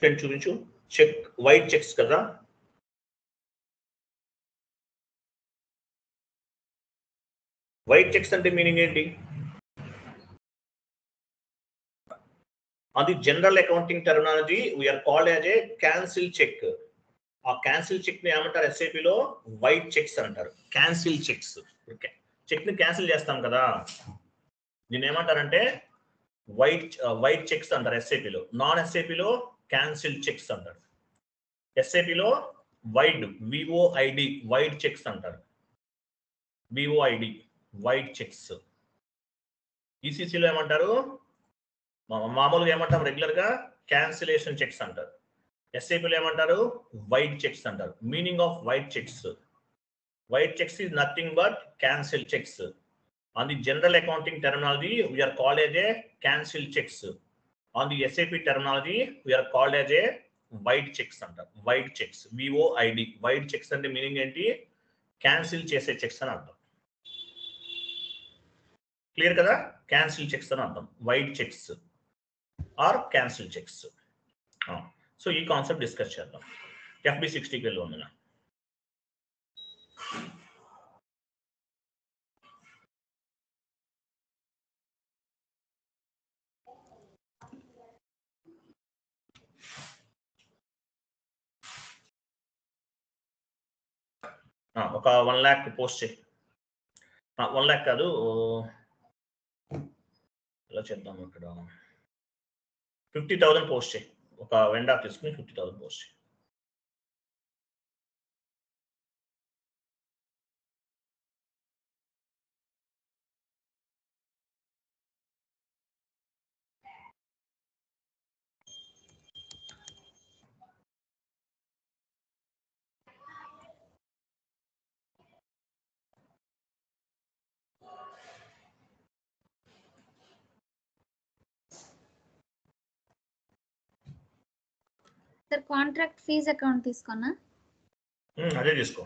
Friend చూపించు. Cheque white cheques కదా. White cheques అంటే మీనింగ్ ఏంటి? అది general accounting terminology. We are called as a cancel cheque. ఆ క్యాన్సిల్ చెక్ ని ఏమంటారు SAP లో? వైట్ చెక్స్ అంటారు. Cancel cheques. చెక్ ని క్యాన్సిల్ చేస్తాం కదా, దీన్ని ఏమంటారంటే వైట్ చెక్స్ అంటారు SAP లో. నాన్ SAP లో క్యాన్సిల్ చెక్స్ అంటారు. SAP లో వైడ్ VOID వైట్ చెక్స్ అంటారు. VOID white cheques. ECC లో ఏమంటారు? మామూలుగా ఏమంటాం రెగ్యులర్ గా? క్యాన్సిలేషన్ చెక్స్ అంటారు. SAP లో ఏమంటారు? వైట్ చెక్స్ అంటారు. Meaning off white checks. White checks is nothing but cancel checks. On the general accounting terminology, we are called as a cancel checks. On the SAP terminology, we are called as a white checks అంటారు. White cheques VOID. White cheques అంటే meaning ఏంటి? Cancel చేసే cheques అని అర్థం. Clear కదా? Cancel cheques అని అర్థం. White cheques are cancel cheques. So ఈ కాన్సెప్ట్ డిస్కస్ చేద్దాం. FB60కి వెళ్ళి ఉందినా. ఒక 1 lakh పోస్ట్ చేయి. 1 lakh కాదు, ఎలా చేద్దాం ఇక్కడ 50,000 పోస్ట్ చేయి. ఒక వెండర్ తీసుకుని 50,000 పోస్ట్ చేయి. సార్ కాంట్రాక్ట్ ఫీజ్ అకౌంట్ తీసుకున్నా. అదే తీసుకో.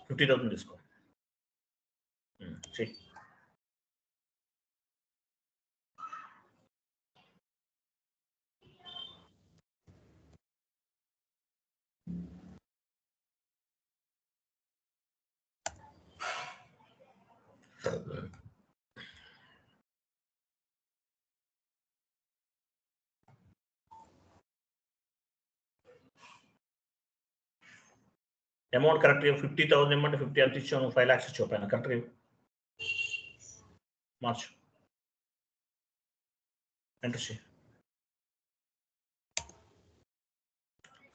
$50,000 తీసుకో. చెయ్యి. అమౌంట్ కరెక్ట్గా 50,000 ఇమ్మంటే 50 ఎంత ఇచ్చావు? 5 lakhs ఇచ్చావు పైన. కరెక్ట్గా మార్చు. ఎంటర్ చేయి.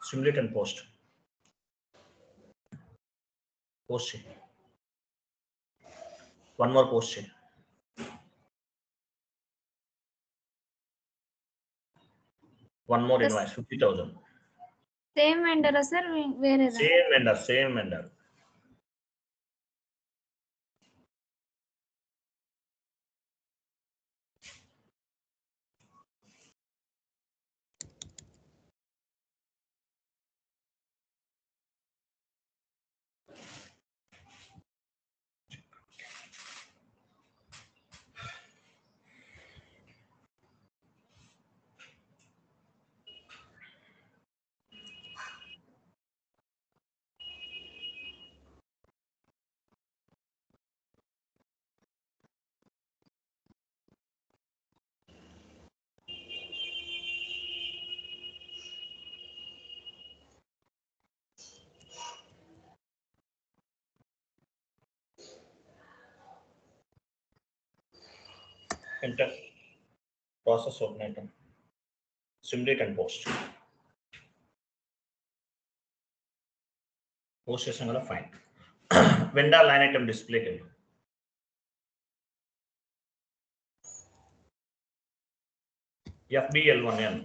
Simulate and post. పోస్ట్ చేయి. 1 more పోస్ట్ చేయి. 1 more ఇన్వాయిస్ 50,000. సేమ్ వెండరా సార్ వేరేదా? Same vendor. Enter. Process open item. Simulate and post. Post చేసాం కదా, ఫైన్. వెండర్ లైన్ ఐటమ్ డిస్ప్లేకి వెళ్ళు. FBL1N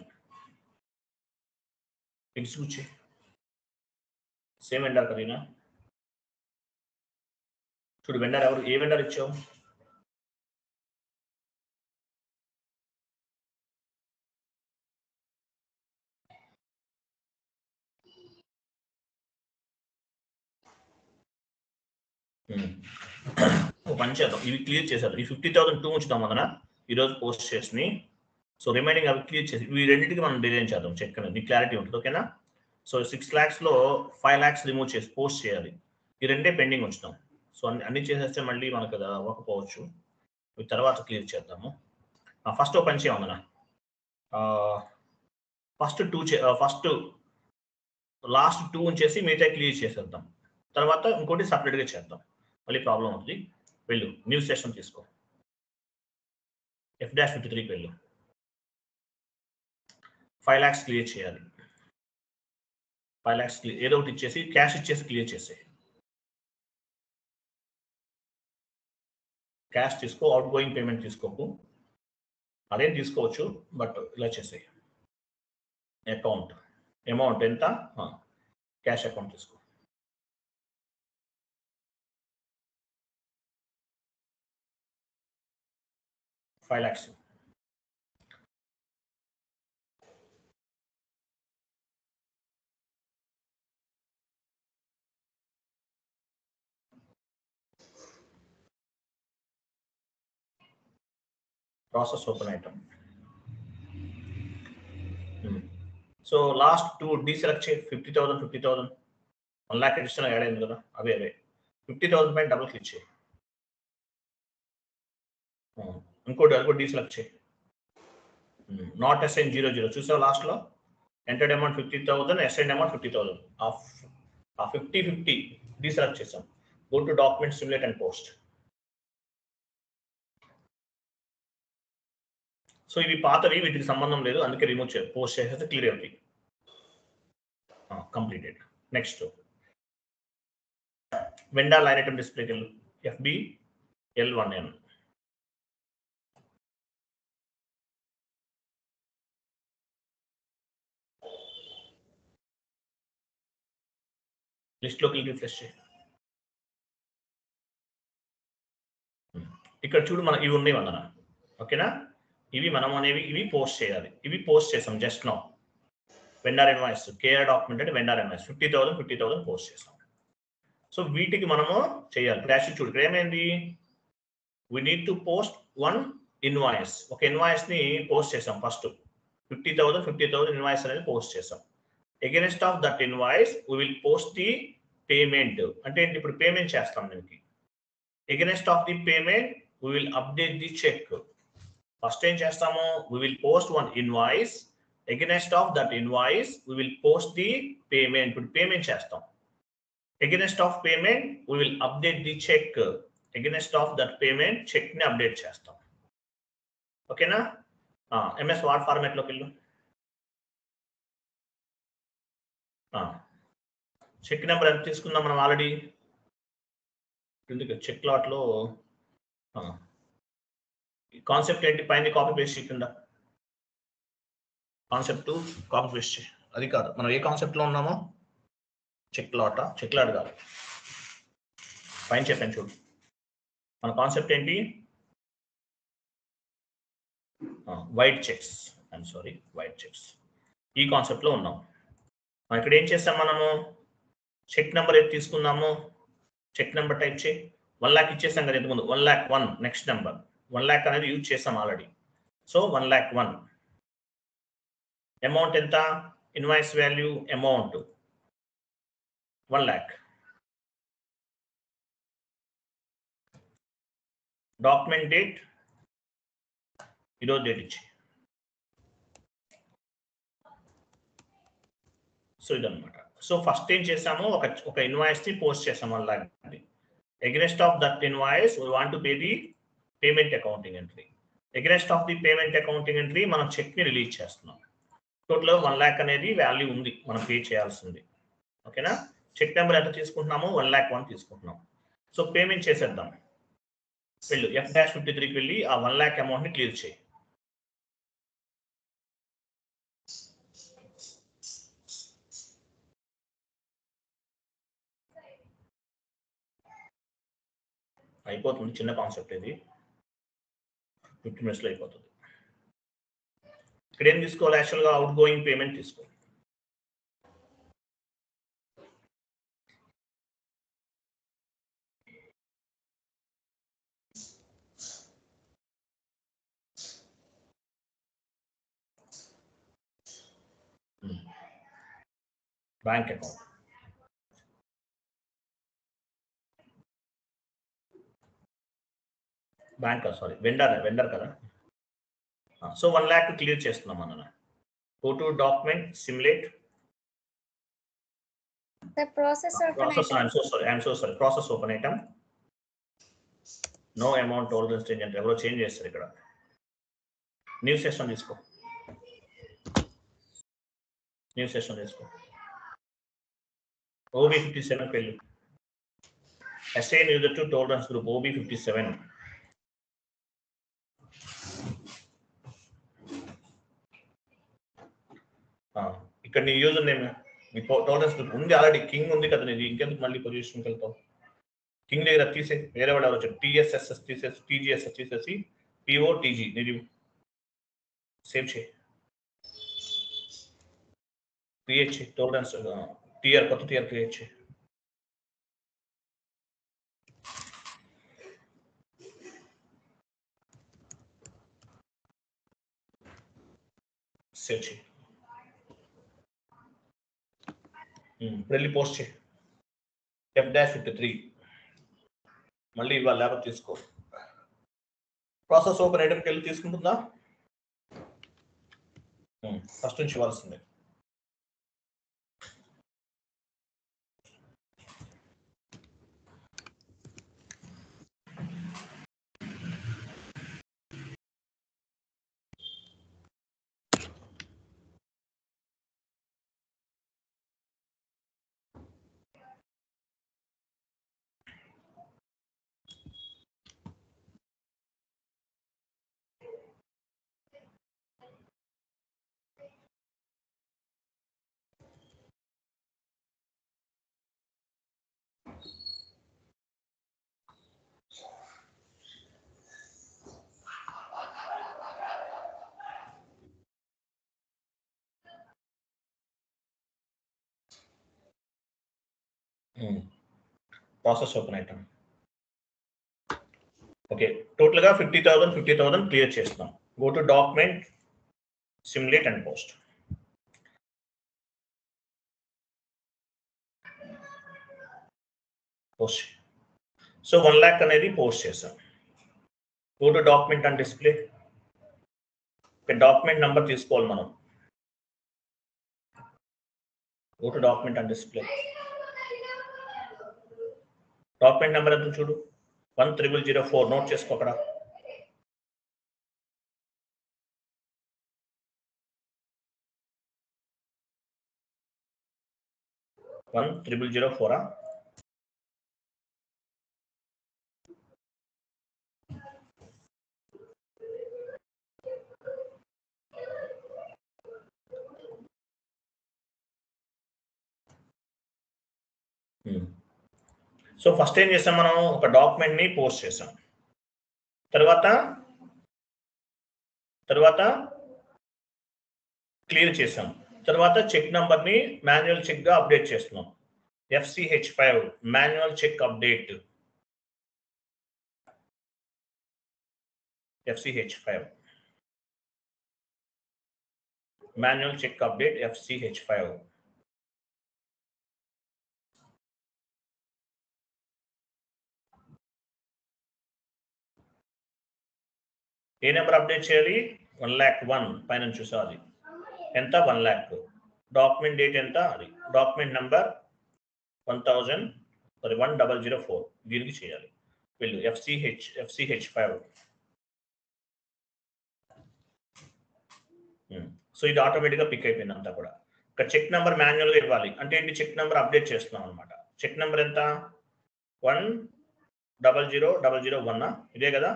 ఎగ్జిక్యూట్ చేయి. సేమ్ వెండర్ కదీనా? చూడు వెండర్ ఎవరు, ఏ వెండర్ ఇచ్చావు? పని చేద్దాం, ఇవి క్లియర్ చేశారు. ఈ 50,000 ఉంచుదాం అదన ఈరోజు పోస్ట్ చేసి. సో రిమైనింగ్ అవి క్లియర్ చేసి ఇవి రెండింటికి మనం డిజైన్ చేద్దాం చెక్ అనేది క్లారిటీ ఉంటుంది. ఓకేనా? సో 6 lakhsలో 5 lakhs రిమూవ్ చేసి పోస్ట్ చేయాలి. ఈ రెండే పెండింగ్ ఉంచుతాం. సో అన్ని చేసేస్తే మళ్ళీ మనకు అది అవ్వకపోవచ్చు. తర్వాత క్లియర్ చేద్దాము. ఫస్ట్ ఓ పని చేయమన్నా, ఫస్ట్ లాస్ట్ 2 ఉంచేసి మిగతా క్లియర్ చేసేద్దాం. తర్వాత ఇంకోటి సపరేట్గా చేద్దాం, మళ్ళీ ప్రాబ్లం అవుతుంది. వెళ్ళు న్యూ సెషన్ తీసుకో, F-53కి వెళ్ళు. 5 lakhs క్లియర్ చేయాలి. 5 lakhs క్లియర్, ఏదో ఒకటి ఇచ్చేసి క్యాష్ ఇచ్చేసి క్లియర్ చేసే. క్యాష్ తీసుకో, అవుట్ గోయింగ్ పేమెంట్ తీసుకోకు, అదేం తీసుకోవచ్చు బట్ ఇలా చేసే. అమౌంట్ ఎంత, క్యాష్ అకౌంట్ తీసుకో. $5 lakhs. Process open item. So last 2 deselect చేయి. 50,000 50,000 1 lakh additional యాడ్ అయింది కదా, అవే 50,000 పైన డబుల్ క్లిక్ చేయి. ఇంకోటి అది కూడా డీసెలెక్ట్ చేయి. నాట్ అసైన్ 00 చూసావు లాస్ట్లో ఎంటర్డ్ అమౌంట్ 50,000, అసైన్ అమౌంట్ 50,000. ఆ 50 డీసెలెక్ట్ చేసాం. Go to document, simulate and post. So ఇవి పాతవి, వీటికి సంబంధం లేదు, అందుకే రిమూవ్ చేయాలి. పోస్ట్ చేసేస్తే క్లియర్ అవుతాయి. Completed. Next vendor line item డిస్ప్లేకి వెళ్ళు. FBL1N. లిస్ట్లోకి వెళ్ళి రిఫ్రెష్ చేయి. ఇక్కడ చూడు, మనం ఇవి ఉన్నాయి వందన. ఓకేనా? ఇవి మనం అనేవి ఇవి పోస్ట్ చేయాలి. ఇవి పోస్ట్ చేసాం just now. Vendor invoice, KR document అంటే వెండర్ ఇన్వాయిస్ 50,000 పోస్ట్ చేసాం. సో వీటికి మనము చేయాలి. క్రాష్ చూడు, ఇక్కడ ఏమైంది, we need to post 1 invoice. ఒక ఇన్వాయిస్ ని పోస్ట్ చేసాం. ఫస్ట్ 50,000 ఇన్వాయిస్ అనేది పోస్ట్ చేసాం. Against of that invoice we will post the payment. అంటే ఇప్పుడు పేమెంట్ చేస్తాం దీనికి. Against of the payment we will update the cheque. First ఏం చేస్తాము, we will post 1 invoice. Against of that invoice we will post the payment. ఇప్పుడు payment చేస్తాం. Against of payment we will update the cheque. Against of that payment cheque ని update చేస్తాం. ఓకేనా? MS word format లోకి వెళ్ళు. Check number ఎంత తీసుకుందాం మనం ఆల్రెడీ. చెక్ లాట్ లో కాన్సెప్ట్ ఏంటి, పైన కాపీ పేస్ట్ చేయకుండా కాన్సెప్ట్ కాపీ పేస్ట్ చేయి. అది కాదు, మనం ఏ కాన్సెప్ట్ లో ఉన్నామో. చెక్ లాట్ కాదు, పైన చెప్పాను చూడు. మన కాన్సెప్ట్ ఏంటి, వైట్ చెక్స్. White checks. ఈ కాన్సెప్ట్ లో ఉన్నాం. ఇక్కడ ఏం చేస్తాం మనము, చెక్ నెంబర్ ఏది తీసుకుందాము, చెక్ నెంబర్ టైప్ చేయి. 1 lakh ఇచ్చేసాం కదా ఇంతకుముందు. 1,01,000 నెక్స్ట్ నెంబర్. 1 lakh అనేది యూజ్ చేస్తాం ఆల్రెడీ. సో 1,01,000. అమౌంట్ ఎంత, invoice value amount 1 lakh. Document date ఈరోజు డేట్ ఇచ్చి. సో ఇదన్నమాట. సో ఫస్ట్ ఏం చేసాము, ఒక ఇన్వాయిస్ ని పోస్ట్ చేసాం 1 lakh. Against of that invoice we want to pay the payment accounting entry. Against of the payment accounting entry మనం check ని రిలీజ్ చేస్తున్నాం. టోటల్ 1 lakh అనేది వాల్యూ ఉంది, మనం పే చేయాల్సింది. ఓకేనా? చెక్ నెంబర్ ఎంత తీసుకుంటున్నాము, 1,01,000 తీసుకుంటున్నాం. సో పేమెంట్ చేసేద్దాం. వెళ్ళు F-53కి వెళ్ళి ఆ 1 lakh అమౌంట్ ని క్లియర్ చేయి. అయిపోతుంది, చిన్న కాన్సెప్ట్ ఇది, 50 minutes లో అయిపోతుంది. ఇక్కడ ఏం తీసుకోవాలి, యాక్చువల్గా అవుట్ గోయింగ్ పేమెంట్ తీసుకో. Bank account. Bank sorry vendor కదా. సో 1 lakh క్లియర్ చేస్తున్నాం అన్న. Go to document simulate. The process I'm so sorry. Process open item. No amount tolerance change అంటే ఎవరో చేంజ్ చేస్తారు ఇక్కడ. న్యూ సెషన్ తీసుకో. OB57 పెళ్ళి. Assign user to tolerance group OB57. ఇక్కడ నీ యూజర్ నేమ్ మీ టోలరెన్స్ గ్రూప్ ఉంది ఆల్రెడీ. కింగ్ ఉంది కదా నీది, ఇంకెందుకు మళ్ళీ పొజిషన్కి వెళ్తావు? కింగ్ దగ్గర తీసే, వేరే వాడు ఎవరు TSSS తీసేసి TGSS తీసేసి POTG నీది సేవ్ చేయి. క్రియేట్ చేయి టోలరెన్స్ టియర్, కొత్త టియర్ క్రియేట్ చేయి. సేవ్ చేయి. వెళ్ళి పోస్ట్ చేయి. F-53 మళ్ళీ ఇవాళ లేబర్ తీసుకో. ప్రాసెస్ ఓపెన్ ఐటమ్కి వెళ్ళి తీసుకుంటుందా? ఫస్ట్ నుంచి ఇవ్వాల్సిందే. Process open item. Okay, total గా 50,000 క్లియర్ చేస్తున్నాం. Go to document simulate and post. So 1 lakh అనేది పోస్ట్ చేసాం. Go to document and display. Document number తీసుకోవాలి మనం. Go to document and display. Document number ఎంత చూడు, 10004. నోట్ చేసుకో అక్కడ. $10004. సో ఫస్ట్ ఏం చేసాం మనం, ఒక డాక్యుమెంట్ ని పోస్ట్ చేసాం. తర్వాత క్లియర్ చేసాం. తర్వాత చెక్ నంబర్ ని మాన్యువల్ చెక్ గా అప్డేట్ చేస్తున్నాం. FCH5 manual cheque update. FCH5 manual cheque update FCH5. ఏ నెంబర్ అప్డేట్ చేయాలి? 1,01,000 పైన చూసా, అది ఎంత? 1 lakh. డాక్యుమెంట్ డేట్ ఎంత? అది డాక్యుమెంట్ నంబర్ 1004. దీనికి చేయాలి. వీళ్ళు FCH5. సో ఇది ఆటోమేటిక్గా పిక్ అయిపోయింది అంతా కూడా. ఇక్కడ చెక్ నెంబర్ మాన్యువల్గా ఇవ్వాలి. అంటే ఏంటి? చెక్ నెంబర్ అప్డేట్ చేస్తున్నాం అనమాట. చెక్ నెంబర్ ఎంత? 100,001. ఇదే కదా.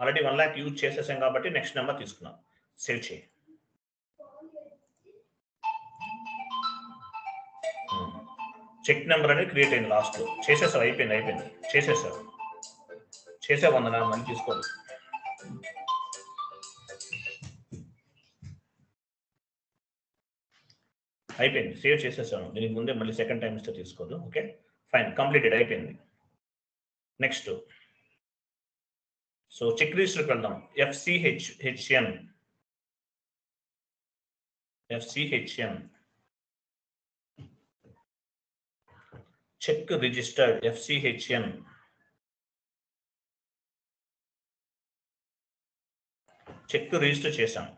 ఆల్రెడీ 1 lakh యూజ్ చేసేసాం కాబట్టి నెక్స్ట్ నెంబర్ తీసుకున్నాం. సేవ్ చేయి. చెక్ నెంబర్ అనేది క్రియేట్ అయింది లాస్ట్ లో. చేసేసావు, అయిపోయింది. చేసావు అన్న, మళ్ళీ తీసుకోవాలి. అయిపోయింది, సేవ్ చేసేసాను. దీనికి ముందే మళ్ళీ సెకండ్ టైం ఇస్తే తీసుకోదు. ఓకే ఫైన్, కంప్లీటెడ్ అయిపోయింది. నెక్స్ట్ సో చెక్ రిజిస్టర్కి వెళ్దాం. FCHN cheque registered FCHN. Cheque register చేశాం.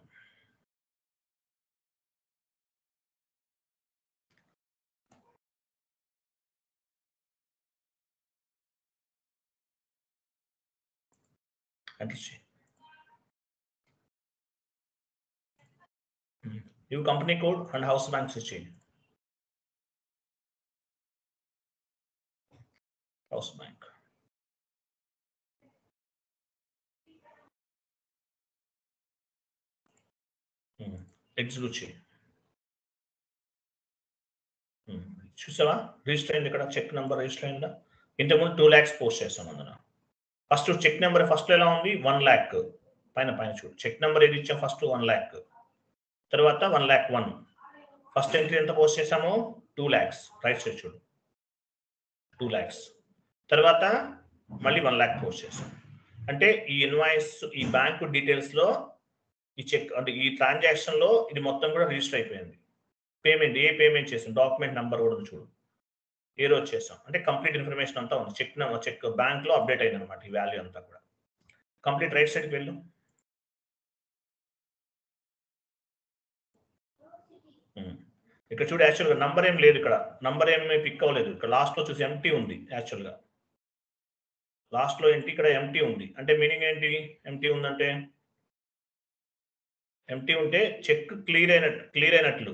Your company code and house bank switching. House bank. Execute. చూసావా రిజిస్టర్ అయింది ఇక్కడ, చెక్ నెంబర్ రిజిస్టర్ అయిందా. ఇంతకుముందు 2 lakhs పోస్ట్ చేస్తాం అందులో. ఫస్ట్ చెక్ నెంబర్ ఫస్ట్ ఎలా ఉంది 1 lakh పైన చూడు, చెక్ నెంబర్ ఏది ఇచ్చాం ఫస్ట్ 1 lakh, తర్వాత 1,01,000. ఫస్ట్ ఎంట్రీ ఎంత పోస్ట్ చేసాము 2 lakhs, రైట్ సైడ్ చూడు 2 lakhs. తర్వాత మళ్ళీ 1 lakh పోస్ట్ చేసాం. అంటే ఈ ఇన్వాయిస్ ఈ బ్యాంకు డీటెయిల్స్ లో ఈ చెక్ అంటే ఈ ట్రాన్సాక్షన్ లో ఇది మొత్తం కూడా రిజిస్టర్ అయిపోయింది. పేమెంట్ ఏ పేమెంట్ చేసాం, డాక్యుమెంట్ నెంబర్ కూడా చూడు ఏ రోజు చేసాం, అంటే కంప్లీట్ ఇన్ఫర్మేషన్ అంతా ఉంది. చెక్ బ్యాంక్ లో అప్డేట్ అయింది అనమాట ఈ వాల్యూ అంతా కూడా. కంప్లీట్ రైట్ సైడ్కి వెళ్ళు. ఇక్కడ చూడు యాక్చువల్గా నంబర్ ఏం లేదు, ఇక్కడ నంబర్ ఏమి పిక్ అవ్వలేదు. ఇక్కడ లాస్ట్ లో చూసి ఎంటీ ఉంది, యాక్చువల్గా లాస్ట్ లో ఏంటి ఇక్కడ ఎంటీ ఉంది. అంటే మీనింగ్ ఏంటి ఎంటీ ఉందంటే, ఎంటీ ఉంటే చెక్ క్లియర్ అయినట్లు.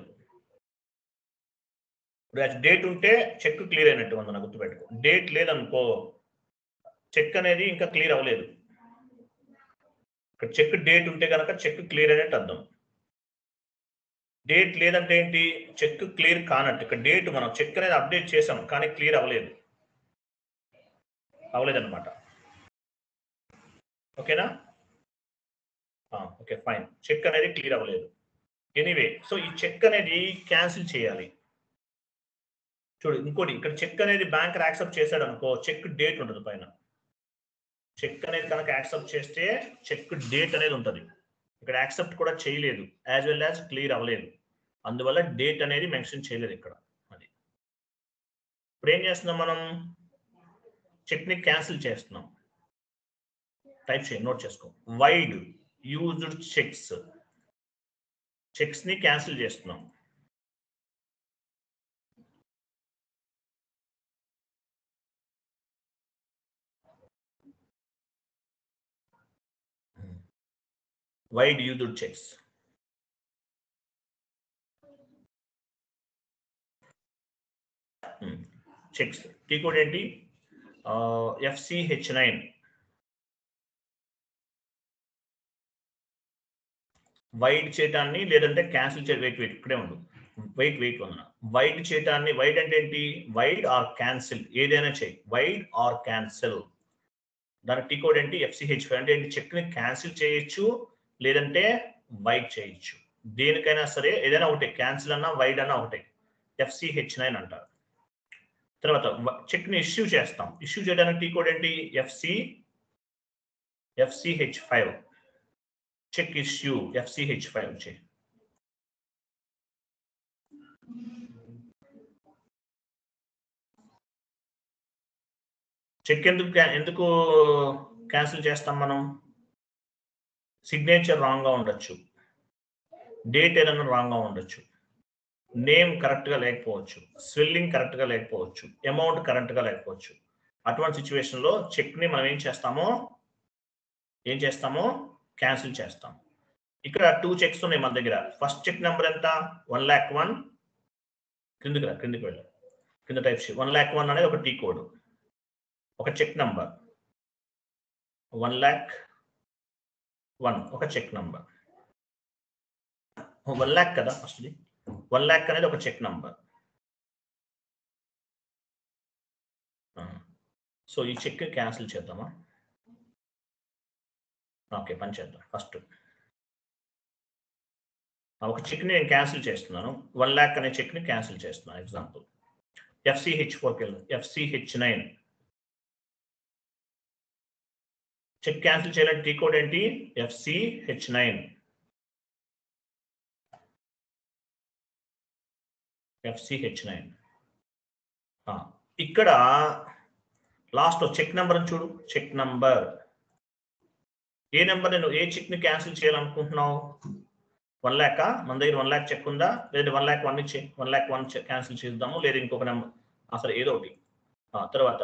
డేట్ ఉంటే చెక్ క్లియర్ అయినట్టు మనం గుర్తుపెట్టుకో. డేట్ లేదనుకో చెక్ అనేది ఇంకా క్లియర్ అవ్వలేదు. ఇక్కడ చెక్ డేట్ ఉంటే కనుక చెక్ క్లియర్ అయినట్టు అర్థం. డేట్ లేదంటే ఏంటి చెక్ క్లియర్ కానట్టు. ఇక్కడ డేట్ మనం చెక్ అనేది అప్డేట్ చేసాం కానీ క్లియర్ అవ్వలేదన్నమాట. ఓకేనా, ఓకే ఫైన్. చెక్ అనేది క్లియర్ అవ్వలేదు. ఎనీవే సో ఈ చెక్ అనేది క్యాన్సిల్ చేయాలి. చూడు ఇంకోటి, ఇక్కడ చెక్ అనేది బ్యాంకర్ యాక్సెప్ట్ చేశాడు అనుకో చెక్ డేట్ ఉంటుంది పైన. చెక్ అనేది కనుక యాక్సెప్ట్ చేస్తే చెక్ డేట్ అనేది ఉంటుంది. ఇక్కడ యాక్సెప్ట్ కూడా చేయలేదు, యాజ్ వెల్ యాజ్ క్లియర్ అవ్వలేదు, అందువల్ల డేట్ అనేది మెన్షన్ చేయలేదు ఇక్కడ. అది ఇప్పుడు ఏం చేస్తున్నాం మనం, చెక్ ని క్యాన్సిల్ చేస్తున్నాం. టైప్ చేయండి, నోట్ చేసుకో. వైడ్ యూజ్డ్ చెక్స్ ని క్యాన్సిల్ చేస్తున్నాం. వైడ్ యూజ్డ్ చెక్స్ కీ కోడ్ ఏంటి FCH9. వైడ్ చేయటాన్ని లేదంటే క్యాన్సిల్ చే వెయిట్ ఇక్కడే ఉండు, వెయిట్ వందన. వైడ్ చేయటాన్ని, వైడ్ అంటే ఏంటి వైడ్ ఆర్ క్యాన్సిల్, ఏదైనా చేయి వైడ్ ఆర్ క్యాన్సిల్. దాని టీ కోడ్ ఏంటి FCH5. అంటే ఏంటి చెక్ ని క్యాన్సిల్ చేయొచ్చు లేదంటే వైడ్ చేయొచ్చు, దేనికైనా సరే ఏదైనా ఒకటే, క్యాన్సిల్ అన్నా వైడ్ అన్నా ఒకటే, FCH9 అంటారు. తర్వాత చెక్ ని ఇష్యూ చేస్తాం. ఇష్యూ చేయడానికి టీ కోడ్ ఏంటి FCH5. చెక్ ఇష్యూ FCH5 వచ్చే. చెక్ ఎందుకు క్యాన్సిల్ చేస్తాం మనం, సిగ్నేచర్ రాంగ్ గా ఉండొచ్చు, డేట్ ఏదైనా రాంగ్ గా ఉండొచ్చు, నేమ్ కరెక్ట్ గా లేకపోవచ్చు, స్పెల్లింగ్ కరెక్ట్ గా లేకపోవచ్చు, అమౌంట్ కరెక్ట్ గా లేకపోవచ్చు. అటువంటి సిచ్యువేషన్ లో చెక్ ని మనం ఏం చేస్తామో క్యాన్సిల్ చేస్తాం. ఇక్కడ 2 చెక్స్ ఉన్నాయి మన దగ్గర. ఫస్ట్ చెక్ నెంబర్ ఎంత 1,01,000. కిందకి వెళ్ళి కింద టైప్ చేయి. 1,01,000 అనేది ఒక టీ కోడ్, ఒక చెక్ నంబర్. 1,01,000 ఒక చెక్ నంబర్. 1 lakh కదా ఫస్ట్, 1 lakh అనేది ఒక చెక్ నంబర్. సో ఈ చెక్ క్యాన్సిల్ చేద్దామా, ఓకే పని చేద్దాం. ఫస్ట్ ఒక చెక్ ని నేను క్యాన్సిల్ చేస్తున్నాను, 1 lakh అనే చెక్ ని క్యాన్సిల్ చేస్తున్నాను. ఎగ్జాంపుల్ FCH4కి వెళ్దాం. FCH9 చెక్ క్యాన్సిల్ చేయాలంటే టీ కోడ్ ఏంటి FCH9. FCH9 ఇక్కడ లాస్ట్ చెక్ నెంబర్ చూడు, చెక్ నెంబర్ ఏ నెంబర్ నేను ఏ చెక్ ని క్యాన్సిల్ చేయాలనుకుంటున్నావు? 1 lakh మన దగ్గర 1 lakh చెక్ ఉందా? లేదా 1 lakh 1 ఇచ్చే 1 lakh 1 క్యాన్సిల్ చేద్దాము, లేదా ఇంకొక నెంబర్ అసలు ఏదో ఒకటి. తర్వాత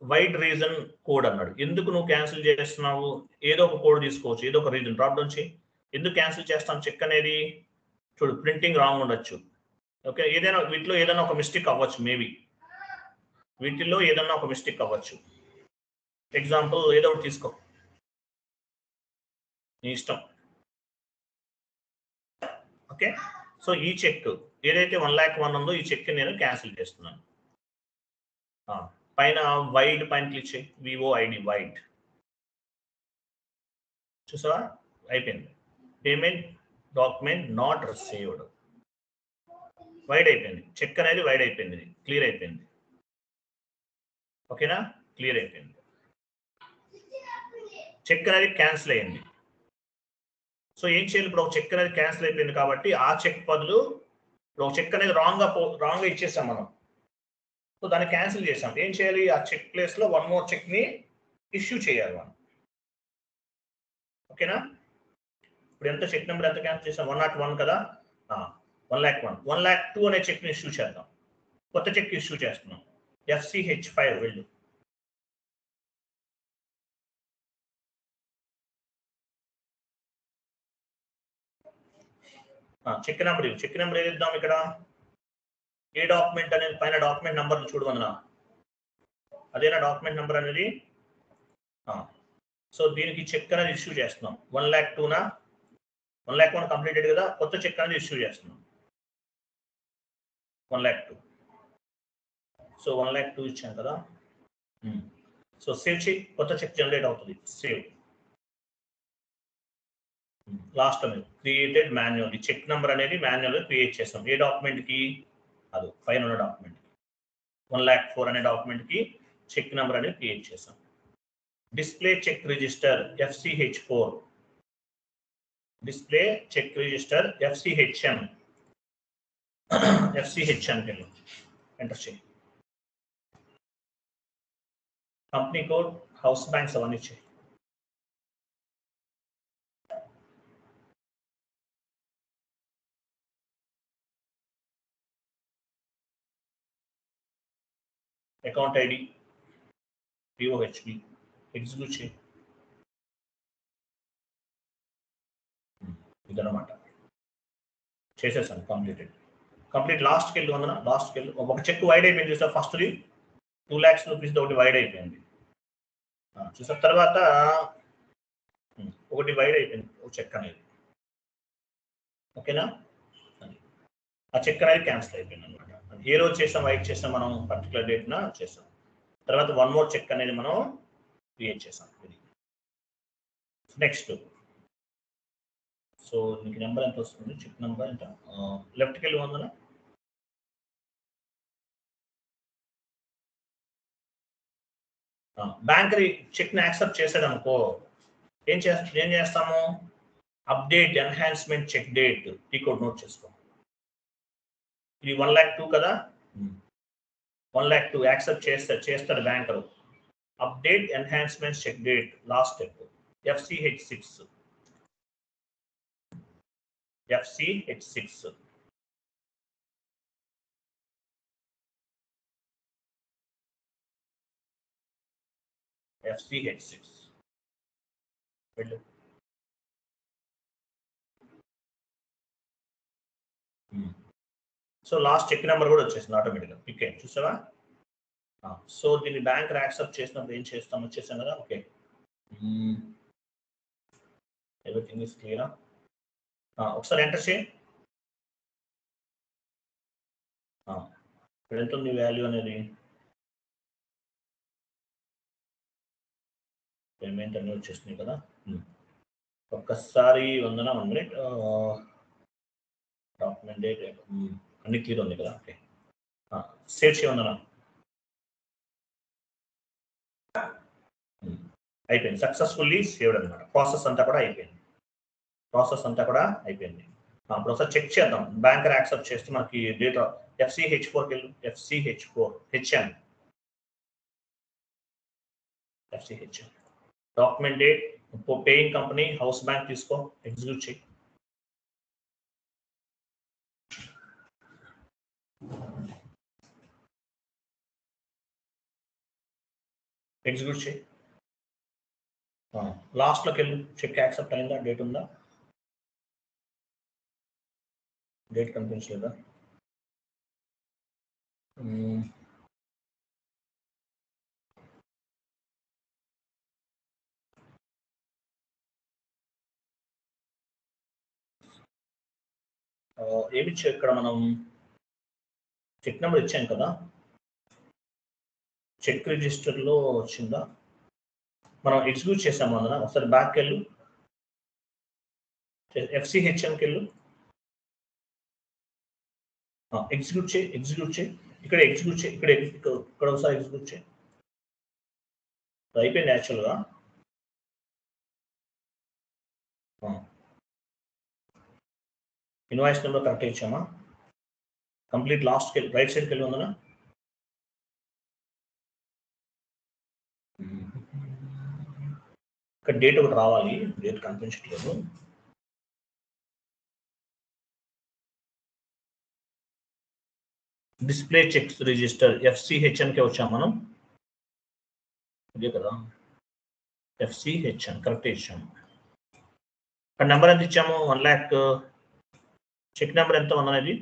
వైడ్ రీజన్ కోడ్ అన్నాడు. ఎందుకు నువ్వు క్యాన్సిల్ చేస్తున్నావు? ఏదో ఒక కోడ్ తీసుకోవచ్చు, ఏదో ఒక రీజన్ డ్రాప్ డౌన్ చేయి. ఎందుకు క్యాన్సిల్ చేస్తాం చెక్ అనేది? చూడు, ప్రింటింగ్ రాంగ్ ఉండొచ్చు. ఓకే, ఏదైనా వీటిలో ఏదైనా ఒక మిస్టేక్ అవ్వచ్చు, మేబీ వీటిల్లో ఏదైనా ఒక మిస్టేక్ అవ్వచ్చు. ఎగ్జాంపుల్ ఏదో ఒకటి తీసుకో, నీ ఇష్టం. ఓకే, సో ఈ చెక్ ఏదైతే 1 lakh 1 ఉందో ఈ చెక్ నేను క్యాన్సిల్ చేస్తున్నాను. పైన వైడ్ పైన క్లిక్ చేయి, VOID వైడ్. చూసావా, అయిపోయింది. Payment document not received, wide అయిపోయింది. చెక్ అనేది వైడ్ అయిపోయింది, క్లియర్ అయిపోయింది. ఓకేనా, క్లియర్ అయిపోయింది. చెక్ అనేది క్యాన్సిల్ అయ్యింది. సో ఏం చేయాలి ఇప్పుడు? ఒక చెక్ అనేది క్యాన్సిల్ అయిపోయింది కాబట్టి ఆ చెక్ బదులు ఇప్పుడు ఒక చెక్ అనేది రాంగ్గా ఇచ్చేసాం మనం. సో దాన్ని క్యాన్సిల్ చేసాం. ఏం చేయాలి? ఆ చెక్ ప్లేస్ లో 1 more చెక్ ని ఇష్యూ చేయాలి మనం. ఓకేనా, ఇప్పుడు ఎంత చెక్ నెంబర్ ఎంత క్యాన్సిల్ చేసాం? 101 కదా. 1 lakh 1, 1 lakh 2 అనే చెక్ ని ఇష్యూ చేద్దాం. కొత్త చెక్ ఇష్యూ చేస్తున్నాం. FCH5 వెళ్ళు. చెక్ నెంబర్ ఇవ్వు. చెక్ నెంబర్ ఏది ఇద్దాం ఇక్కడ? ఏ డాక్యుమెంట్ అనేది పైన డాక్యుమెంట్ నెంబర్ చూడు వందన, అదేనా డాక్యుమెంట్ నెంబర్ అనేది? సో దీనికి చెక్ అనేది ఇష్యూ చేస్తున్నాం. 1 lakh 2నా? 1 lakh 1 కంప్లీటెడ్ కదా. కొత్త చెక్ అనేది ఇష్యూ చేస్తున్నాం 1 lakh 2. సో 1 lakh 2 ఇచ్చాం కదా. సో సేవ్ చేయి, కొత్త చెక్ జనరేట్ అవుతుంది. సేవ్. లాస్ట్ మీరు క్రియేటెడ్ మాన్యువల్. చెక్ నెంబర్ అనేది మాన్యువల్ క్రియేట్ చేస్తాం. ఏ డాక్యుమెంట్ కి? అది పైన ఉన్న డాక్యుమెంట్ కి 1 lakh 4 అనే డాక్యుమెంట్ కి చెక్ నెంబర్ అనేది క్రియేట్ చేస్తాం. Display check register FCH4, display check register FCHM కి ఎంటర్ చేయి. కంపెనీ కోడ్, హౌస్ బ్యాంక్స్ అవన్నీ చేయి. అకౌంట్ ID POHB ఎగ్జిక్యూట్ చేయి. ఇదన్నమాట, చేసేసాను. కంప్లీట్. లాస్ట్కి వెళ్ళి వందన, లాస్ట్కి వెళ్ళి ఒక చెక్ వైడ్ అయిపోయింది చూసారు. ఫస్ట్ది 2 lakhs రూపీస్ ఒకటి వైడ్ అయిపోయింది చూసారు. తర్వాత ఒకటి వైడ్ అయిపోయింది ఒక చెక్ అనేది. ఓకేనా, ఆ చెక్ అనేది క్యాన్సిల్ అయిపోయింది అనమాట. ఏ రోజు చేసాం? వైడ్ చేసాం మనం, పర్టికులర్ డేట్న చేసాం. తర్వాత 1 more చెక్ అనేది మనం క్రియేట్ చేసాం. నెక్స్ట్, సో మీకు నెంబర్ ఎంత వస్తుంది? చెక్ నెంబర్ ఎంత? లెఫ్ట్కి వెళ్ళి వందన. బ్యాంక్ చెక్ ని యాక్సెప్ట్ చేసాడు అనుకో, ఏం చేస్తాము? Update enhancement cheque date T code note చేసుకో. ఇది 1 lakh 2 కదా. 1 lakh 2 యాక్సెప్ట్ చేస్తాడు banker. Update enhancement cheque date last step FCH6. వెళ్ళు. సో లాస్ట్ చెక్ నెంబర్ కూడా వచ్చేసింది ఆటోమేటిక్గా. ఓకే, చూసావా? సో దీన్ని బ్యాంక్ యాక్సెప్ట్ చేసినప్పుడు ఏం చేస్తాం? వచ్చేసాం కదా. ఓకే, ఎవ్రీథింగ్ ఇస్ క్లియరా? ఒకసారి ఎంటర్ చేయి. ఇప్పుడు ఎంత ఉంది వాల్యూ అనేది? పేమెంట్ అనేది వచ్చేసింది కదా. ఒక్కసారి వందన 1 minute. డాక్యుమెంట్ డేట్ అన్ని క్లియర్ ఉంది కదా. ఓకే, సేవ్ చేయ వందన. అయిపోయింది, సక్సెస్ఫుల్లీ సేవ్డ్ అనమాట. ప్రాసెస్ అంతా కూడా అయిపోయింది. ఇప్పుడు ఒకసారి చెక్ చేద్దాం. బ్యాంకర్ యాక్సెప్ట్ చేస్తే మనకి డేటా FCH4కి వెళ్ళు. FCH4 HM FCHM. Document date, paying company, house bank తీసుకో, execute చేయి. ఎగ్జిక్యూట్ చేయి. లాస్ట్లోకి వెళ్ళి చెక్ యాక్సెప్ట్ అయిందా, డేట్ ఉందా, డేట్ కనిపించలేదా? ఏమి ఇచ్చా ఇక్కడ మనం చెక్ నెంబర్ ఇచ్చాం కదా, చెక్ రిజిస్టర్లో వచ్చిందా? మనం ఎగ్జిక్యూట్ చేసాము అందులో. ఒకసారి బ్యాక్ వెళ్ళు, FCHMకి వెళ్ళు, ఎగ్జిక్యూట్ చేయి, ఎగ్జిక్యూట్ చేయి, ఇక్కడ ఎగ్జిక్యూట్ చేయి, ఇక్కడ ఒకసారి ఎగ్జిక్యూట్ చేయి. అయిపోయింది యాక్చువల్గా. ఇన్వాయిస్ నెంబర్ కరెక్ట్ ఇచ్చామా? కంప్లీట్ లాస్ట్కి వెళ్ళి రైట్ సైడ్కి వెళ్ళి ఉందనా? ఇక్కడ డేట్ ఒకటి రావాలి, డేట్ కనిపించట్లేదు. డిస్ప్లే చెక్స్ రిజిస్టర్ FCHMకి వచ్చాం మనం, ఇదే కదా FCHM కరెక్ట్ ఇచ్చాము. ఇక్కడ నెంబర్ ఎంత ఇచ్చాము? 1 lakh. చెక్ నెంబర్ ఎంత ఉందనేది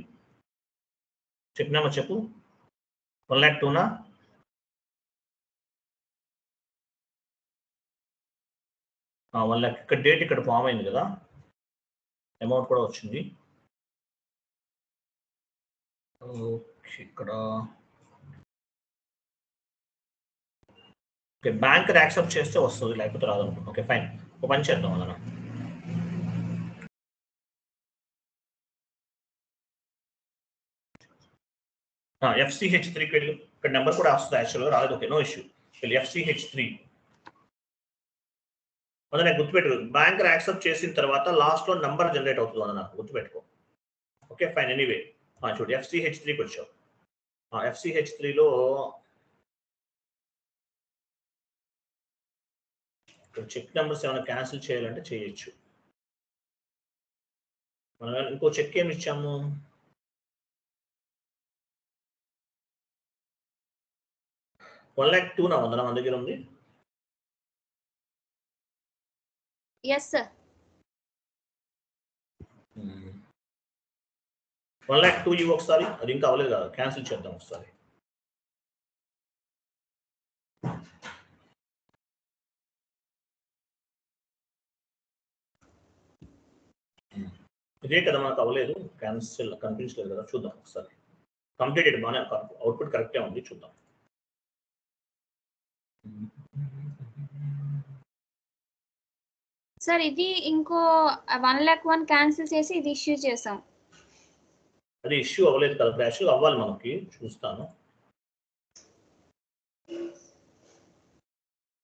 చెక్ నెంబర్ చెప్పు. 1,02,000 1 lakh. ఇక్కడ డేట్ ఇక్కడ ఫామ్ అయింది కదా, అమౌంట్ కూడా వచ్చింది. ఇక్కడ ఓకే, బ్యాంక్ యాక్సెప్ట్ చేస్తే వస్తుంది, లేకపోతే రాదనుకుంటా. ఓకే ఫైన్, ఒక పని చేద్దాం అలా. FCH3కి వెళ్ళి ఇక్కడ నెంబర్ కూడా వస్తుంది, యాక్చువల్గా రాలేదు. Okay, no issue. వెళ్ళి FCH3 అదే నాకు గుర్తుపెట్టు. బ్యాంక్ యాక్సెప్ట్ చేసిన తర్వాత లాస్ట్లో నెంబర్ జనరేట్ అవుతుంది అన్న, నాకు గుర్తుపెట్టుకో. Okay fine. ఎనీవే చూడు, FCH3కి వచ్చావు. FCH3లో ఇక్కడ చెక్ నెంబర్స్ ఏమైనా క్యాన్సిల్ చేయాలంటే చేయొచ్చు. మనం ఇంకో చెక్ ఏమి ఇచ్చాము? 1,02,000 ఉందా మన దగ్గర ఉంది? yes sir. 1,02,000 ఇవ్వు ఒకసారి. అది ఇంకా అవ్వలేదు కదా, క్యాన్సిల్ చేద్దాం ఒకసారి. ఇదే కదా మనకు అవ్వలేదు, క్యాన్సిల్ కనిపించలేదు కదా, చూద్దాం ఒకసారి. కంప్లీటెడ్ బాగానే, అవుట్పుట్ కరెక్టే ఉంది, చూద్దాం. సార్ ఇది ఇంకో 1,01,000 క్యాన్సిల్ చేసి ఇది ఇష్యూ చేసాం. అది ఇష్యూ అవ్వలేదు కదా, యాక్చువల్ అవ్వాలి మనకి. చూస్తాను,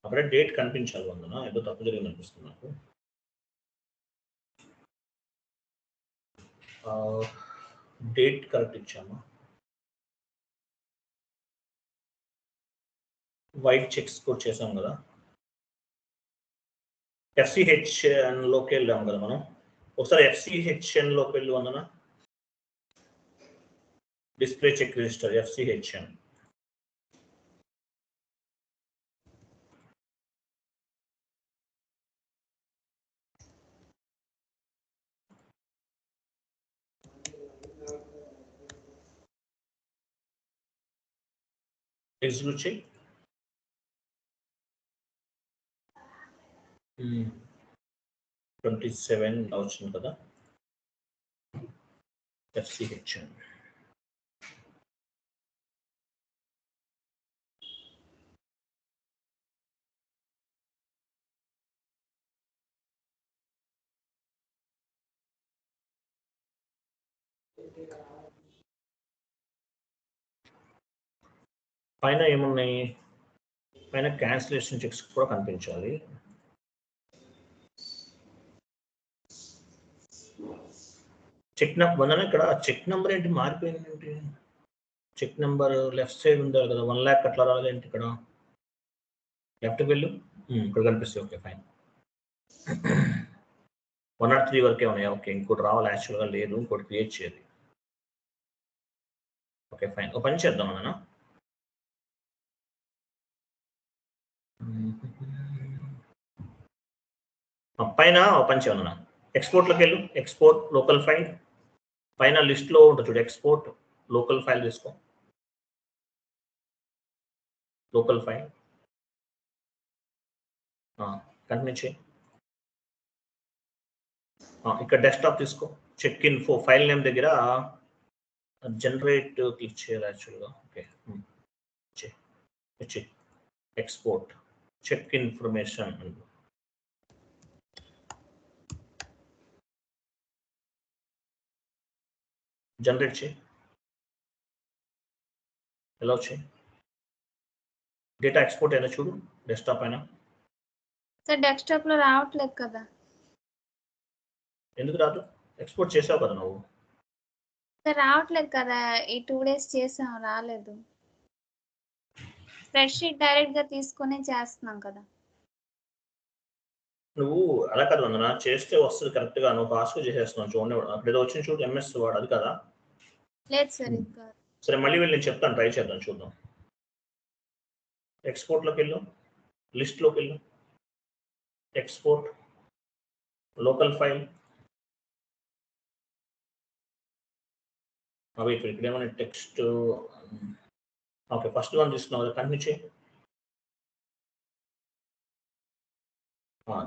అప్పుడే డేట్ కనిపించాలి వందన, ఏదో తప్పు జరిగింది అనిపిస్తుంది నాకు. డేట్ కరెక్ట్ ఇచ్చామా? వైట్ చెక్స్ కూడా చేసాం కదా. FCHNలోకి వెళ్ళాం కదా మనం. ఒకసారి FCHNలోకి వెళ్ళి Vandana, display check register FCHN. Execute చేయి. 27 వచ్చింది కదా FCHN. పైన ఏమున్నాయి? పైన క్యాన్సిలేషన్ చెక్స్ కూడా కనిపించాలి. చెక్ నెంబర్ ఇక్కడ చెక్ నెంబర్ ఏంటి మారిపోయింది ఏంటి? చెక్ నెంబర్ లెఫ్ట్ సైడ్ ఉండాలి కదా, 1 lakh అట్లా రాలేదు ఏంటి ఇక్కడ? లెఫ్ట్కి వెళ్ళు. ఇక్కడ కనిపిస్తుంది. Okay fine. 103 వరకే ఉన్నాయి. ఓకే ఇంకోటి రావాలి యాక్చువల్గా లేదు, ఇంకోటి క్రియేట్ చేయాలి. Okay fine. ఒక పని చేద్దాం అన్న, పైన ఒక పని చేయాలన్నా, ఎక్స్పోర్ట్లోకి వెళ్ళు. ఎక్స్పోర్ట్ లోకల్ ఫైల్ పైన లిస్ట్లో ఉంటుంది చూడు, ఎక్స్పోర్ట్ లోకల్ ఫైల్ తీసుకో. లోకల్ ఫైల్ కంటిన్యూ చేయి. ఇక్కడ డెస్క్టాప్ తీసుకో. చెక్ ఇన్ఫో ఫైల్ నేమ్ దగ్గర జనరేట్ క్లిక్ చేయాలి యాక్చువల్గా. Okay export cheque information generate చేయి. ఎలా వచ్చాయి డేటా ఎక్స్పోర్ట్ అయినా చూడు డెస్క్టాప్ అయినా. సార్ డెస్క్టాప్ లో రావట్లేదు కదా. ఎందుకు రాదు? ఎక్స్పోర్ట్ చేసావు కదా నువ్వు. సార్ రావట్లేదు కదా, ఈ 2 days చేసాం రాలేదు. స్ప్రెడ్షీట్ డైరెక్ట్ గా తీసుకునే చేస్తున్నాం కదా. నువ్వు అలా కదా వందన, చేస్తే వస్తుంది కరెక్ట్ గా. నువ్వు పాస్వర్డ్ చేసేస్తున్నావు చూడండి, అక్కడ ఏదో వచ్చింది చూడు ఎంఎస్ వాడు, అది కదా. లేదు సార్ ఇంకా. సరే మళ్ళీ వెళ్ళి నేను చెప్తాను, ట్రై చేద్దాం చూద్దాం. ఎక్స్పోర్ట్లోకి వెళ్ళు, లిస్ట్లోకి వెళ్ళు, ఎక్స్పోర్ట్ లోకల్ ఫైల్. అవి ఇక్కడ ఏమైనా టెక్స్ట్. ఓకే ఫస్ట్ వన్ తీసుకున్నావు, కంటిన్యూ చేయి.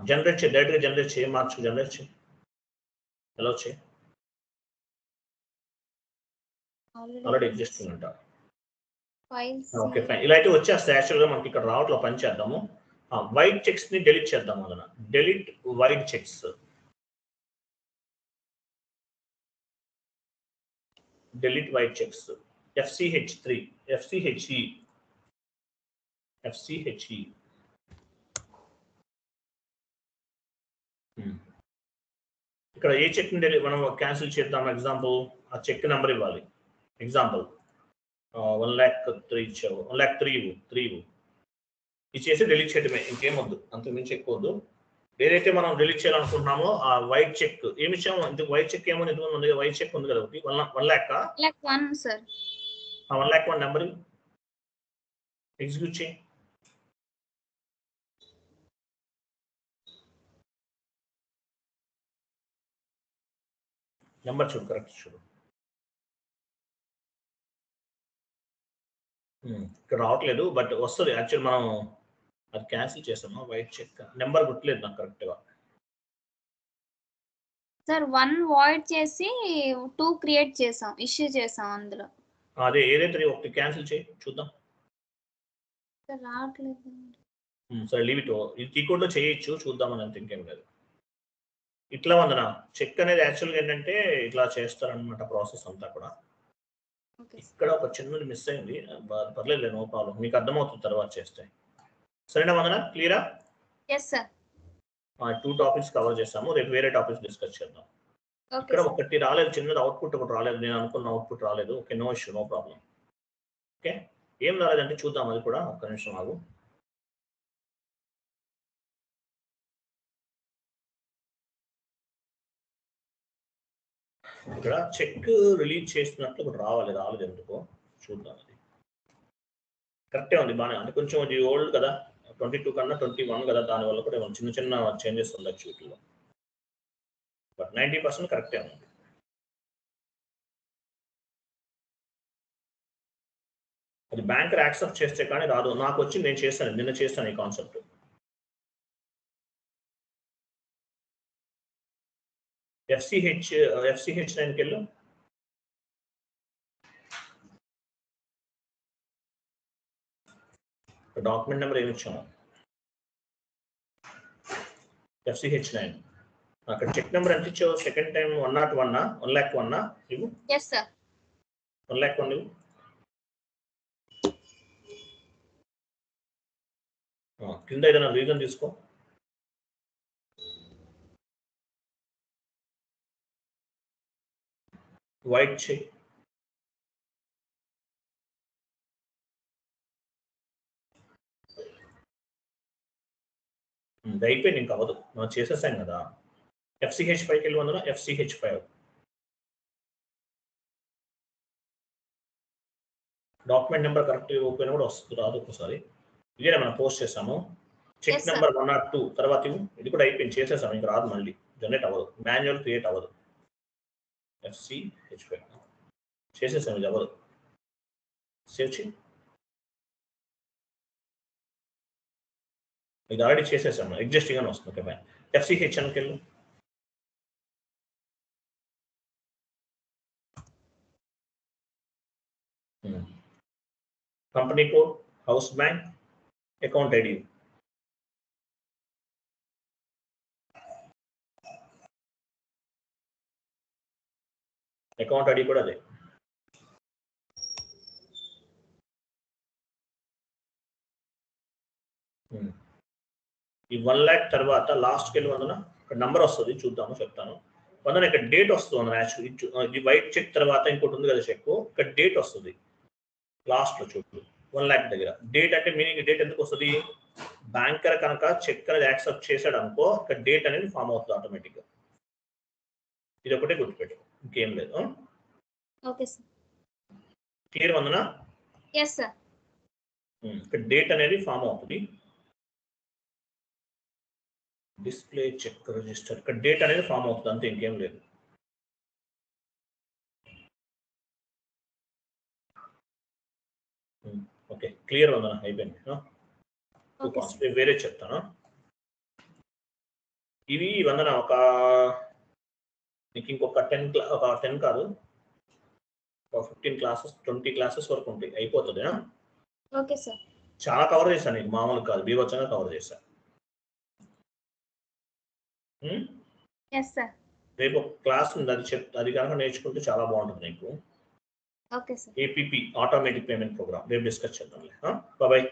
జనరేట్ చేయి, డైరెక్ట్గా జనరేట్ చేయి, మార్చు జనరేట్ చేయి. ఎలా వచ్చాయి? ఆల్రెడీ ఎగ్జిస్టింగ్ అంట. Okay fine. ఇలా అయితే వచ్చేస్తాయి యాక్చువల్గా. మనకి ఇక్కడ రావట్లో పని చేద్దాము. వైట్ చెక్స్ ని డెలీట్ చేద్దాము. అదన delete white checks. delete white checks. FCH3 FCHE ఇక్కడ ఏ చెక్ ని మనం క్యాన్సిల్ చేద్దాం. ఎగ్జాంపుల్ ఆ చెక్ నెంబర్ ఇవ్వాలి. ఎగ్జాంపుల్ 1,03,000 ఇచ్చావు, 1,03,000 ఇచ్చేసి డెలీట్ చేయడమే, ఇంకేం వద్దు, అంతకు మించి ఎక్కువ వద్దు. ఏదైతే మనం డెలీట్ చేయాలనుకుంటున్నామో ఆ వైట్ చెక్ ఏమి ఇచ్చాము, ఇంతకు వైట్ చెక్ ఏమో ఇంతకు ఉంది, వైట్ చెక్ ఉంది కదా ఒకటి 1,01,000 సార్. 1,01,000 నెంబర్ ఎగ్జిక్యూట్ చేయి. నెంబర్ చూడు, కరెక్ట్ చూడు. ఇక్కడ రావట్లేదు బట్ వస్తుంది యాక్చువల్. మనం అది క్యాన్సిల్ చేసాము. వైట్ చెక్ నెంబర్ గుర్తులేదు నాకు కరెక్ట్గా. సార్ 1 వాయిడ్ చేసి 2 క్రియేట్ చేసాం, ఇష్యూ చేసాం అందులో. అదే ఏదైతే ఒకటి క్యాన్సిల్ చేయి చూద్దాం. సార్ రావట్లేదు. సరే లీవ్ ఇట్. ఇది కీ కోడ్ లో చేయొచ్చు, చూద్దామని అంత, ఇంకేం లేదు. ఇట్లా వందన చెక్ అనేది యాక్చువల్గా ఏంటంటే ఇట్లా చేస్తారనమాట ప్రాసెస్ అంతా కూడా. ఇక్కడ ఒక చిన్నది మిస్ అయింది, పర్లేదు, నో ప్రాబ్లం, మీకు అర్థమవుతుంది తర్వాత చేస్తే. సరేనా వందన, క్లియరా? Yes sir. 2 టాపిక్స్ కవర్ చేస్తాము, రేపు వేరే టాపిక్స్ డిస్కస్ చేద్దాం. ఇక్కడ ఒకటి రాలేదు, చిన్నది అవుట్పుట్ ఒకటి రాలేదు, నేను అనుకున్న అవుట్పుట్ రాలేదు. Okay no issue, no problem. Okay ఏం రాలేదంటే చూద్దాం, అది కూడా ఒక్క నిమిషం ఆగు. ఇక్కడ చెక్ రిలీజ్ చేస్తున్నట్లు ఒకటి రాలేదు, ఎందుకో చూద్దాం. అది కరెక్టే ఉంది, బాగానే అంటే కొంచెం అది ఓల్డ్ కదా, 22 కన్నా 21 కదా, దానివల్ల కూడా చిన్న చిన్న చేంజెస్ ఉండొచ్చు వీటిలో, బట్ 90% కరెక్టే ఉంది. అది బ్యాంకర్ యాక్సెప్ట్ చేస్తే కానీ రాదు. నాకు వచ్చి నేను చేస్తాను, నిన్న చేస్తాను ఈ కాన్సెప్ట్. FCH9కి వెళ్ళు. డాక్యుమెంట్ నెంబర్ ఏమి ఇచ్చాము? FCH9. అక్కడ చెక్ నెంబర్ ఎంత ఇచ్చావు? సెకండ్ టైం 101 1,01 ఇవ్వు. Yes sir. 1,01 ఇవ్వు. కింద ఏదైనా రీజన్ తీసుకో. వైట్ చేయి. ఇది అయిపోయింది, ఇంకా అవ్వదు, మనం చేసేసాం కదా. FCH5కి వెళ్ళి వందన FCH5 డాక్యుమెంట్ నెంబర్ కరెక్ట్ ఇవ్వకపోయినా కూడా వస్తుంది, రాదు ఒక్కసారి. ఇదే మనం పోస్ట్ చేసాము. Cheque Yes, sir. Number 1 or 2 తర్వాత ఇది కూడా అయిపోయింది, చేసేసాము, ఇంకా రాదు, మళ్ళీ జనరేట్ అవ్వదు, మాన్యువల్ క్రియేట్ అవ్వదు. FCH5 చేసేసాము, ఇది అవ్వదు. సేవ్ చేయి, ఇది ఆల్రెడీ చేసేసాము, ఎగ్జిస్టింగ్ అని వస్తుంది. Okay fine. FCHNకి వెళ్ళు. Company code, house bank, account ID. Account ID కూడా అదే. ఈ 1 lakh తర్వాత లాస్ట్కి వెళ్ళి వందన ఇక్కడ నంబర్ వస్తుంది, చూద్దాము, చెప్తాను. వందన ఇక్కడ డేట్ వస్తుంది వందన. యాక్చువల్లీ ఇది వైట్ చెక్ తర్వాత ఇంకోటి ఉంది కదా చెక్, ఇక్కడ డేట్ వస్తుంది లాస్ట్లో చూడు 1 lakh దగ్గర. డేట్ అంటే మీనింగ్ డేట్ ఎందుకు వస్తుంది? బ్యాంకర్ కనుక చెక్ అనేది యాక్సెప్ట్ చేశాడు అనుకో, ఇక్కడ డేట్ అనేది ఫామ్ అవుతుంది ఆటోమేటిక్గా. ఇది ఒకటే గుర్తుపెట్టు, ఇంకేం లేదు. Okay sir. Clear Vandana? Yes sir. ఇక్కడ డేట్ అనేది ఫామ్ అవుతుంది. డిస్ప్లే చెక్ రిజిస్టర్, ఇక్కడ డేట్ అనేది ఫామ్ అవుతుంది, అంతే, ఇంకేం లేదు. ఓకే క్లియర్ వందన, అయిపోయింది. వేరే చెప్తాను. ఇవి వందన ఒక నీకు ఇంకొక 10 కాదు, ఒక 15 క్లాసెస్ 20 క్లాసెస్ వరకు ఉంటాయి, అయిపోతుంది. Okay sir. చాలా కవర్ చేశాను, నీకు మామూలు కాదు, బీభత్సంగా కవర్ చేశాను. Yes sir. రేపు ఒక క్లాస్ ఉంది, అది కనుక నేర్చుకుంటే చాలా బాగుంటుంది నీకు. Okay sir. APP automatic payment program రేపు డిస్కస్ చేద్దాంలే. బాయ్.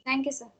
Thank you sir.